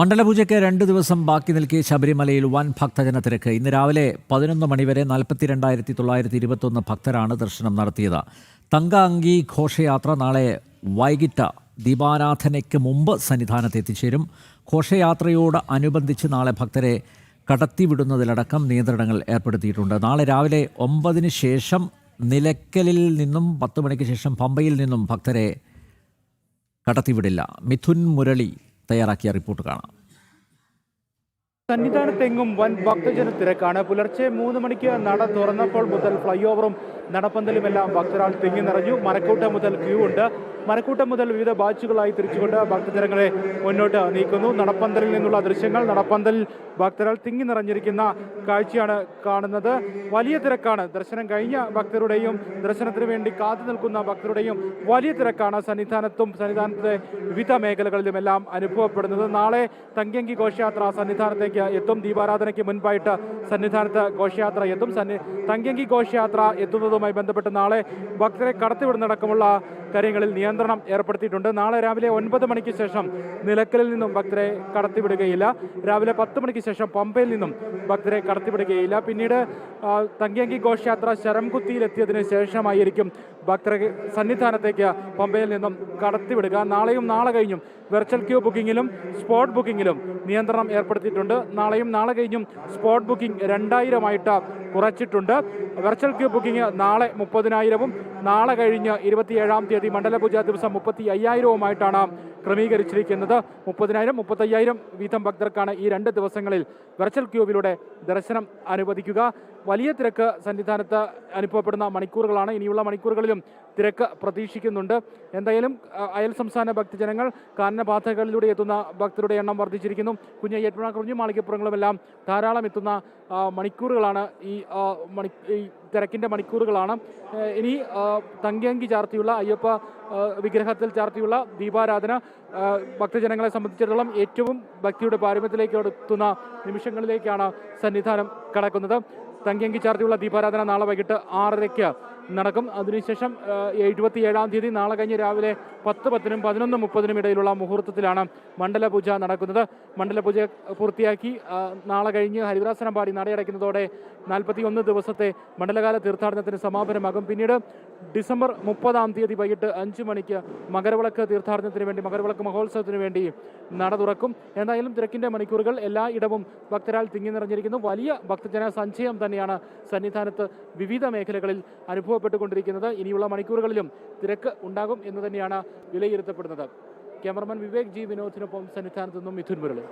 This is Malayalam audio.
മണ്ഡലപൂജയ്ക്ക് 2 ദിവസം ബാക്കി നിൽക്കെ ശബരിമലയിൽ വൻ ഭക്തജന തിരക്ക്. ഇന്ന് രാവിലെ 11 മണിവരെ 42,921 ഭക്തരാണ് ദർശനം നടത്തിയത്. തങ്ക അങ്കി ഘോഷയാത്ര നാളെ വൈകിട്ട് ദീപാരാധനയ്ക്ക് മുമ്പ് സന്നിധാനത്ത് എത്തിച്ചേരും. ഘോഷയാത്രയോട് അനുബന്ധിച്ച് നാളെ ഭക്തരെ കടത്തിവിടുന്നതിലടക്കം നിയന്ത്രണങ്ങൾ ഏർപ്പെടുത്തിയിട്ടുണ്ട്. നാളെ രാവിലെ 9 ശേഷം നിലയ്ക്കലിൽ നിന്നും 10 മണിക്ക് ശേഷം പമ്പയിൽ നിന്നും ഭക്തരെ കടത്തിവിടില്ല. മിഥുൻ മുരളി തയ്യാറാക്കിയ റിപ്പോർട്ട് കാണാം. സന്നിധാനത്തെങ്ങും വൻ ഭക്തജന തിരക്കാണ്. പുലർച്ചെ 3 മണിക്ക് നട തുറന്നപ്പോൾ മുതൽ ഫ്ലൈ ഓവറും നടപ്പന്തലുമെല്ലാം ഭക്തരാൽ തിങ്ങി നിറഞ്ഞു. മരക്കൂട്ടം മുതൽ ക്യൂ ഉണ്ട്. മരക്കൂട്ടം മുതൽ വിവിധ ബാച്ചുകളായി തിരിച്ചുകൊണ്ട് ഭക്തജനങ്ങളെ മുന്നോട്ട് നീക്കുന്നു. നടപ്പന്തലിൽ നിന്നുള്ള ദൃശ്യങ്ങൾ, നടപ്പന്തലിൽ ഭക്തരാൽ തിങ്ങി നിറഞ്ഞിരിക്കുന്ന കാഴ്ചയാണ് കാണുന്നത്. വലിയ തിരക്കാണ്. ദർശനം കഴിഞ്ഞ ഭക്തരുടെയും ദർശനത്തിന് വേണ്ടി കാത്തു നിൽക്കുന്ന ഭക്തരുടെയും വലിയ തിരക്കാണ് സന്നിധാനത്തെ വിവിധ മേഖലകളിലുമെല്ലാം അനുഭവപ്പെടുന്നത്. നാളെ തങ്കയങ്കി ഘോഷയാത്ര സന്നിധാനത്തേക്ക് എത്തും. ദീപാരാധനയ്ക്ക് മുൻപായിട്ട് സന്നിധാനത്ത് ഘോഷയാത്ര എത്തും. തങ്കയങ്കി ഘോഷയാത്ര എത്തുന്നതുമായി ബന്ധപ്പെട്ട് നാളെ ഭക്തരെ കടത്തിവിടുന്നടക്കമുള്ള കാര്യങ്ങളിൽ നിയന്ത്രണം ഏർപ്പെടുത്തിയിട്ടുണ്ട്. നാളെ രാവിലെ 9 മണിക്ക് ശേഷം നിലയ്ക്കലിൽ നിന്നും ഭക്തരെ കടത്തിവിടുകയില്ല. രാവിലെ 10 മണിക്ക് ശേഷം പമ്പയിൽ നിന്നും ഭക്തരെ കടത്തിവിടുകയില്ല. പിന്നീട് തങ്കയങ്കി ഘോഷയാത്ര ശരംകുത്തിയിലെത്തിയതിന് ശേഷമായിരിക്കും ഭക്തരെ സന്നിധാനത്തേക്ക് പമ്പയിൽ നിന്നും കടത്തിവിടുക. നാളെയും നാളെ കഴിഞ്ഞും വെർച്വൽ ക്യൂ ബുക്കിങ്ങിലും സ്പോട്ട് ബുക്കിങ്ങിലും നിയന്ത്രണം ഏർപ്പെടുത്തിയിട്ടുണ്ട്. നാളെയും നാളെ കഴിഞ്ഞും സ്പോട്ട് ബുക്കിംഗ് 2000 കുറച്ചിട്ടുണ്ട്. വെർച്വൽ ക്യൂ ബുക്കിംഗ് നാളെ 30,000-ഉം നാളെ കഴിഞ്ഞ് 27-ാം തീയതി മണ്ഡലപൂജ ദിവസം 35,000-ഉമായിട്ടാണ് ക്രമീകരിച്ചിരിക്കുന്നത്. 30,000, 35,000 വീതം ഭക്തർക്കാണ് ഈ 2 ദിവസങ്ങളിൽ വെർച്വൽ ക്യൂവിലൂടെ ദർശനം അനുവദിക്കുക. വലിയ തിരക്ക് സന്നിധാനത്ത് അനുഭവപ്പെടുന്ന മണിക്കൂറുകളാണ്. ഇനിയുള്ള മണിക്കൂറുകളിലും തിരക്ക് പ്രതീക്ഷിക്കുന്നുണ്ട്. എന്തായാലും അയൽ സംസ്ഥാന ഭക്തജനങ്ങൾ, കാനനപാതകളിലൂടെ എത്തുന്ന ഭക്തരുടെ എണ്ണം വർദ്ധിച്ചിരിക്കുന്നു. കുഞ്ഞയ്യപ്പുറം, മാളികപ്പുറങ്ങളുമെല്ലാം ധാരാളം എത്തുന്ന മണിക്കൂറുകളാണ്. ഈ തിരക്കിൻ്റെ മണിക്കൂറുകളാണ്. ഇനി തങ്കയങ്കി ചാർത്തിയുള്ള അയ്യപ്പ വിഗ്രഹത്തിൽ ചാർത്തിയുള്ള ദീപാരാധന ഭക്തജനങ്ങളെ സംബന്ധിച്ചിടത്തോളം ഏറ്റവും ഭക്തിയുടെ പാരമ്യത്തിലേക്ക് എത്തുന്ന നിമിഷങ്ങളിലേക്കാണ് സന്നിധാനം കടക്കുന്നത്. തങ്കയങ്കി ചാർത്തിയുള്ള ദീപാരാധന നാളെ വൈകിട്ട് 6:30 നടക്കും. അതിനുശേഷം 27-ാം തീയതി നാളെ കഴിഞ്ഞ് രാവിലെ 10:10-നും 11:30-നും ഇടയിലുള്ള മുഹൂർത്തത്തിലാണ് മണ്ഡലപൂജ നടക്കുന്നത്. മണ്ഡലപൂജ പൂർത്തിയാക്കി നാളെ കഴിഞ്ഞ് ഹരിവരാസനം പാടി നടയടയ്ക്കുന്നതോടെ 41 ദിവസത്തെ മണ്ഡലകാല തീർത്ഥാടനത്തിന് സമാപനമാകും. പിന്നീട് ഡിസംബർ 30-ാം തീയതി വൈകിട്ട് 5 മണിക്ക് മകരവിളക്ക് തീർത്ഥാടനത്തിന് വേണ്ടി, മകരവിളക്ക് മഹോത്സവത്തിന് വേണ്ടി നട തുറക്കും. എന്തായാലും തിരക്കിൻ്റെ മണിക്കൂറുകൾ എല്ലായിടവും ഭക്തരാൽ തിങ്ങി നിറഞ്ഞിരിക്കുന്നു. വലിയ ഭക്തജന സഞ്ചയം തന്നെയാണ് സന്നിധാനത്ത് വിവിധ മേഖലകളിൽ അനുഭവപ്പെട്ടുകൊണ്ടിരിക്കുന്നത്. ഇനിയുള്ള മണിക്കൂറുകളിലും തിരക്ക് ഉണ്ടാകും എന്ന് തന്നെയാണ് വിലയിരുത്തപ്പെടുന്നത്. ക്യാമറമാൻ വിവേക് ജി വിനോദിനൊപ്പം സന്നിധാനത്ത് നിന്നും മിഥുൻ മുരളി.